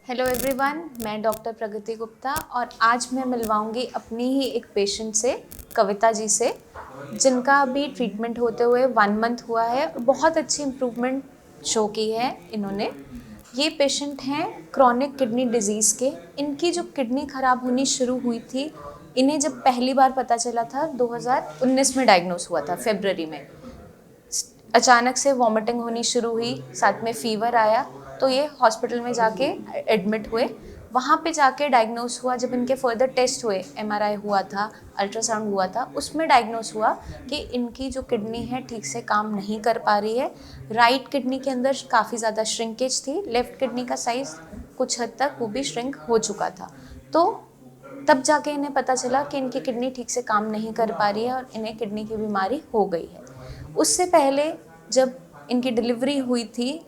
Hello everyone, मैं doctor प्रगति गुप्ता और आज मैं मिलवाऊंगी अपनी ही एक पेशेंट से, कविता जी से, जिनका अभी ट्रीटमेंट होते हुए 1 मंथ हुआ है और बहुत अच्छी इम्प्रूवमेंट शो की है इन्होंने। ये पेशेंट हैं क्रॉनिक किडनी डिजीज़ के। इनकी जो किडनी ख़राब होनी शुरू हुई थी, इन्हें जब पहली बार पता चला था 2019 में डायग्नोस हुआ था, फरवरी में। अचानक से वॉमिटिंग होनी शुरू हुई, साथ में फ़ीवर आया, तो ये हॉस्पिटल में जाके एडमिट हुए। वहाँ पे जाके डायग्नोस हुआ। जब इनके फर्दर टेस्ट हुए, एमआरआई हुआ था, अल्ट्रासाउंड हुआ था, उसमें डायग्नोस हुआ कि इनकी जो किडनी है ठीक से काम नहीं कर पा रही है। राइट किडनी के अंदर काफ़ी ज़्यादा श्रिंकेज थी, लेफ़्ट किडनी का साइज़ कुछ हद तक वो भी श्रिंक हो चुका था। तो तब जाके इन्हें पता चला कि इनकी किडनी ठीक से काम नहीं कर पा रही है और इन्हें किडनी की बीमारी हो गई है। उससे पहले जब इनकी डिलीवरी हुई थी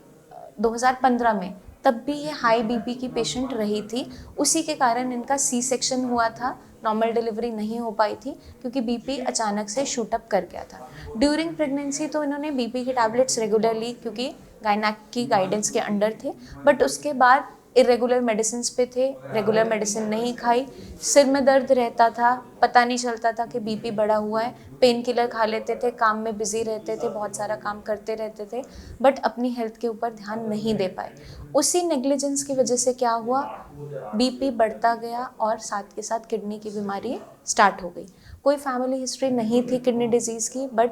2015 में, तब भी ये हाई बीपी की पेशेंट रही थी। उसी के कारण इनका सी सेक्शन हुआ था, नॉर्मल डिलीवरी नहीं हो पाई थी क्योंकि बीपी अचानक से शूट अप कर गया था। ड्यूरिंग प्रेगनेंसी तो इन्होंने बीपी की टैबलेट्स रेगुलरली, क्योंकि गायनेक की गाइडेंस के अंडर थे, बट उसके बाद इरेगुलर मेडिसिन पे थे, रेगुलर मेडिसिन नहीं खाई। सिर में दर्द रहता था, पता नहीं चलता था कि बीपी बढ़ा हुआ है। पेन किलर खा लेते थे, काम में बिजी रहते थे, बहुत सारा काम करते रहते थे, बट अपनी हेल्थ के ऊपर ध्यान नहीं दे पाए। उसी नेग्लिजेंस की वजह से क्या हुआ, बीपी बढ़ता गया और साथ के साथ किडनी की बीमारी स्टार्ट हो गई। कोई फैमिली हिस्ट्री नहीं थी किडनी डिजीज़ की, बट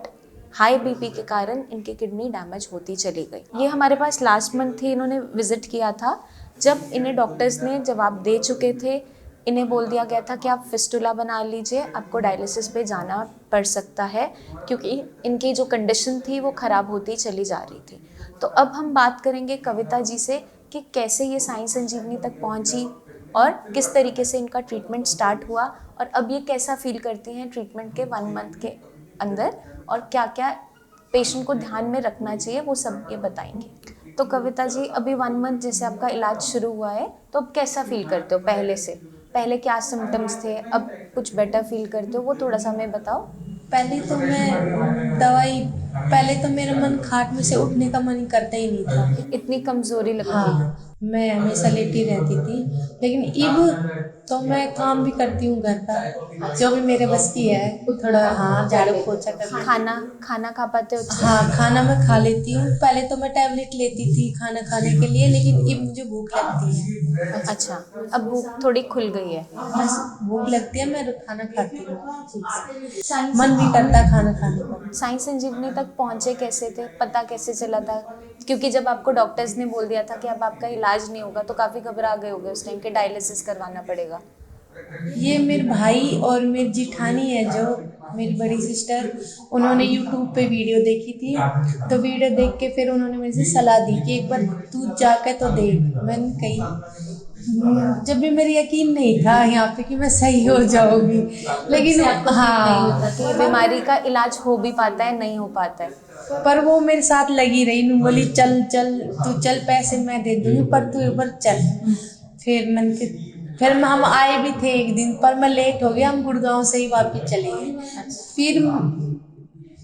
हाई बीपी के कारण इनकी किडनी डैमेज होती चली गई। ये हमारे पास लास्ट मंथ ही इन्होंने विजिट किया था, जब इन्हें डॉक्टर्स ने जवाब दे चुके थे। इन्हें बोल दिया गया था कि आप फिस्टुला बना लीजिए, आपको डायलिसिस पे जाना पड़ सकता है, क्योंकि इनकी जो कंडीशन थी वो ख़राब होती चली जा रही थी। तो अब हम बात करेंगे कविता जी से कि कैसे ये साई संजीवनी तक पहुंची और किस तरीके से इनका ट्रीटमेंट स्टार्ट हुआ और अब ये कैसा फील करती हैं ट्रीटमेंट के 1 मंथ के अंदर, और क्या क्या पेशेंट को ध्यान में रखना चाहिए, वो सब ये बताएंगे। तो कविता जी, अभी 1 मंथ जैसे आपका इलाज शुरू हुआ है, तो अब कैसा फील करते हो पहले से? पहले क्या सिम्टम्स थे, अब कुछ बेटर फील करते हो, वो थोड़ा सा हमें बताओ। पहले तो मेरा मन खाट में से उठने का मन करता ही नहीं था। इतनी कमजोरी लगती है? हाँ, मैं हमेशा लेटी रहती थी, लेकिन अब तो मैं काम भी करती हूँ घर का, जो भी मेरे बस की है। थोड़ा हाँ, झाड़ू पोछा कर। खाना खाना खा पाते हो अच्छे हाँ, से? खाना मैं खा लेती हूँ। पहले तो मैं टैबलेट लेती थी खाना खाने के लिए, लेकिन अब मुझे भूख लगती है। अच्छा, अब भूख थोड़ी खुल गई है? बस भूख लगती है, मैं खाना खाती हूँ ठीक से। मन भी करता खाना खाने का। साई संजीवनी तक पहुँचे कैसे थे, पता कैसे चला था? क्योंकि जब आपको डॉक्टर्स ने बोल दिया था कि अब आपका इलाज नहीं होगा, तो काफ़ी घबरा गए होगे उस टाइम के, डायलिसिस करवाना पड़ेगा। ये मेरे भाई और मेरी जिठानी है, जो मेरी बड़ी सिस्टर, उन्होंने यूट्यूब पे वीडियो देखी थी। तो वीडियो देख के फिर उन्होंने मेरे से सलाह दी कि एक बार तू जाके तो देख। मैंने कही, जब भी मेरी यकीन नहीं था यहाँ पे कि मैं सही हो जाऊंगी, लेकिन हाँ, तो बीमारी का इलाज हो भी पाता है, नहीं हो पाता है। पर वो मेरे साथ लगी रही। नू बोली चल चल, तू चल, पैसे मैं दे दूंगी, पर तू एक बार चल। फिर हम आए भी थे एक दिन, पर मैं लेट हो गया, हम गुड़गांव से ही वापस चले गए। फिर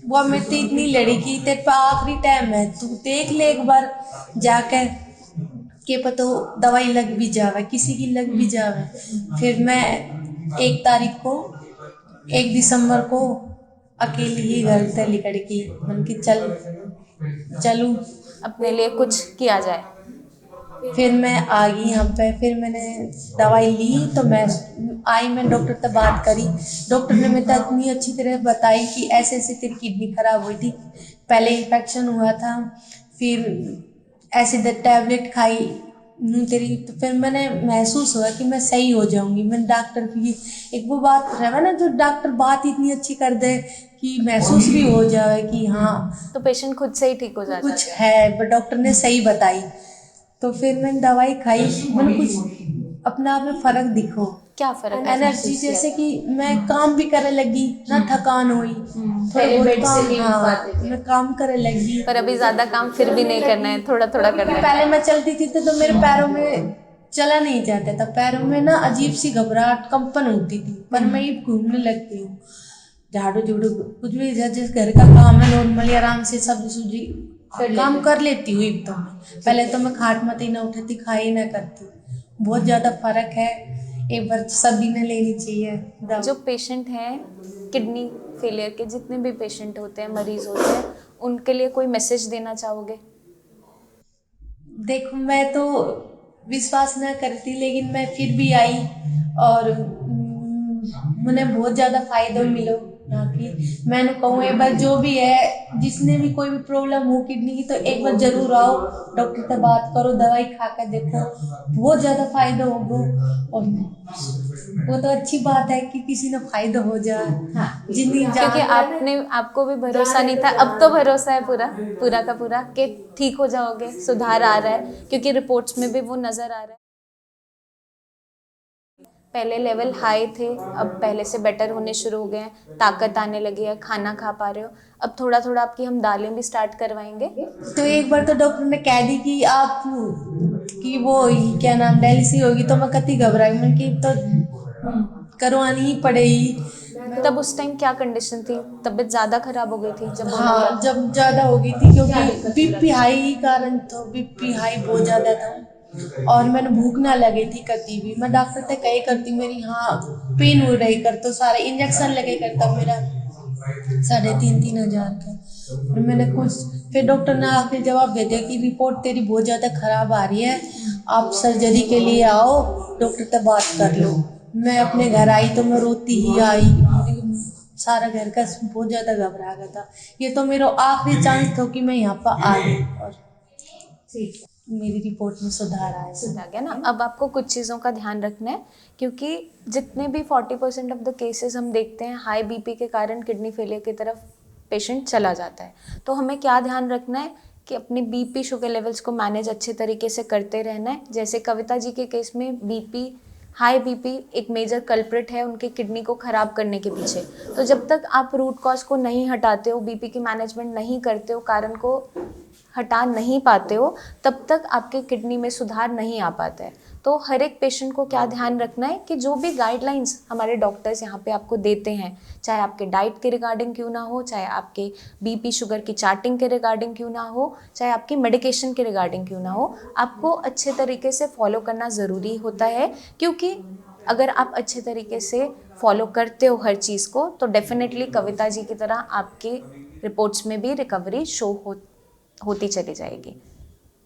वो मेरे से इतनी लड़ी कि तेरे पे आखिरी टाइम है, तू देख ले एक बार जाकर, के पता दवाई लग भी जावे, किसी की लग भी जावे। फिर मैं 1 तारीख को, 1 दिसंबर को अकेली ही घर से निकल की, मन की चलूं। अपने लिए कुछ किया जाए। फिर मैं आ गई यहाँ पे। फिर मैंने दवाई ली, तो मैं डॉक्टर से बात करी। डॉक्टर ने मेरे को इतनी अच्छी तरह बताई कि ऐसे ऐसे तेरी किडनी खराब हुई थी, पहले इन्फेक्शन हुआ था, फिर ऐसे टैबलेट खाई तेरी, तो फिर मैंने महसूस हुआ कि मैं सही हो जाऊंगी। मैंने डॉक्टर की, एक वो बात है ना, जो डॉक्टर बात इतनी अच्छी कर दे कि महसूस भी हो जाए कि हाँ तो पेशेंट खुद से ही ठीक हो जाता कुछ है, पर डॉक्टर ने सही बताई। तो फिर मैंने दवाई खाई, मैंने कुछ अपने आप में फर्क दिखो। क्या फर्क एनर्जी, जैसे कि मैं काम भी करे लगी, ना थकान हुई, थोड़ा बहुत काम, हाँ, मैं काम करे लगी। पर अभी ज्यादा काम फिर भी नहीं करना है, थोड़ा थोड़ा करना है। पहले मैं चलती थी तो मेरे पैरों में चला नहीं जाता था, पैरों में ना अजीब सी घबराहट, कंपन होती थी, पर मैं ये घूमने लगती हूँ। झाड़ू झूड़ू कुछ भी, जिस घर का काम है नॉर्मली आराम से सब्जी सुब्जी काम कर लेती हूँ। तो पहले तो मैं खाट मत ही ना उठती, खाई ना करती, बहुत ज़्यादा फर्क है। एक बार सभी ने लेनी चाहिए दवा। जो पेशेंट हैं किडनी फेलियर के, जितने भी पेशेंट होते हैं, मरीज होते हैं, उनके लिए कोई मैसेज देना चाहोगे? देखो मैं तो विश्वास ना करती, लेकिन मैं फिर भी आई और मुझे बहुत ज़्यादा फायदा मिलो यहाँ की। मैंने कहूँ एक बार जो भी है, जिसने भी कोई भी प्रॉब्लम हो किडनी की, तो एक बार जरूर आओ, डॉक्टर से बात करो, दवाई खा कर देखो, बहुत ज़्यादा फायदा होगा। और वो तो अच्छी बात है कि किसी ने फायदा हो जाए। जितनी क्योंकि आपको भी भरोसा नहीं था, अब तो भरोसा है पूरा पूरा का पूरा कि ठीक हो जाओगे, सुधार आ रहा है, क्योंकि रिपोर्ट्स में भी वो नज़र आ रहा है। पहले लेवल हाई थे, अब पहले से बेटर होने शुरू हो गए हैं, ताकत आने लगी है, खाना खा पा रहे हो। अब थोड़ा थोड़ा आपकी हम दालें भी स्टार्ट करवाएंगे। तो एक बार तो डॉक्टर ने कह दी कि आप कि वो क्या नाम डायलिसिस होगी, तो मैं कति घबराई, मैं कि तो करवानी ही पड़ेगी। तब उस टाइम क्या कंडीशन थी? तबीयत ज़्यादा खराब हो गई थी जब होने हाँ, लगा? जब ज़्यादा हो गई थी, क्योंकि बीपी हाई कारण, तो बीपी हाई बहुत ज़्यादा था और मैंने भूख ना लगी थी कभी भी। मैं डॉक्टर से कही करती, मेरी हाँ पेन हो रही कर, तो सारे इंजेक्शन लगे करता मेरा 3,500 का। और मैंने कुछ, फिर डॉक्टर ने आखिर जवाब दे दिया कि रिपोर्ट तेरी बहुत ज़्यादा खराब आ रही है, आप सर्जरी के लिए आओ, डॉक्टर से बात कर लो। मैं अपने घर आई तो मैं रोती ही आई, सारा घर का बहुत ज़्यादा घबरा गया था। ये तो मेरा आखिरी चांस था कि मैं यहाँ पर आ गई और मेरी रिपोर्ट में सुधार आया। आ गया ना। अब आपको कुछ चीज़ों का ध्यान रखना है, क्योंकि जितने भी 40% ऑफ द केसेस हम देखते हैं, हाई बीपी के कारण किडनी फेलियर की तरफ पेशेंट चला जाता है। तो हमें क्या ध्यान रखना है कि अपनी बीपी शुगर लेवल्स को मैनेज अच्छे तरीके से करते रहना है। जैसे कविता जी के केस में बीपी, हाई बीपी एक मेजर कल्प्रिट है उनके किडनी को ख़राब करने के पीछे। तो जब तक आप रूट कॉज को नहीं हटाते हो, बीपी की मैनेजमेंट नहीं करते हो, कारण को हटा नहीं पाते हो, तब तक आपके किडनी में सुधार नहीं आ पाता है। तो हर एक पेशेंट को क्या ध्यान रखना है कि जो भी गाइडलाइंस हमारे डॉक्टर्स यहाँ पे आपको देते हैं, चाहे आपके डाइट के रिगार्डिंग क्यों ना हो, चाहे आपके बीपी शुगर की चार्टिंग के रिगार्डिंग क्यों ना हो, चाहे आपकी मेडिकेशन के रिगार्डिंग क्यों ना हो, आपको अच्छे तरीके से फॉलो करना ज़रूरी होता है। क्योंकि अगर आप अच्छे तरीके से फॉलो करते हो हर चीज़ को, तो डेफिनेटली कविता जी की तरह आपकी रिपोर्ट्स में भी रिकवरी शो होती चली जाएगी।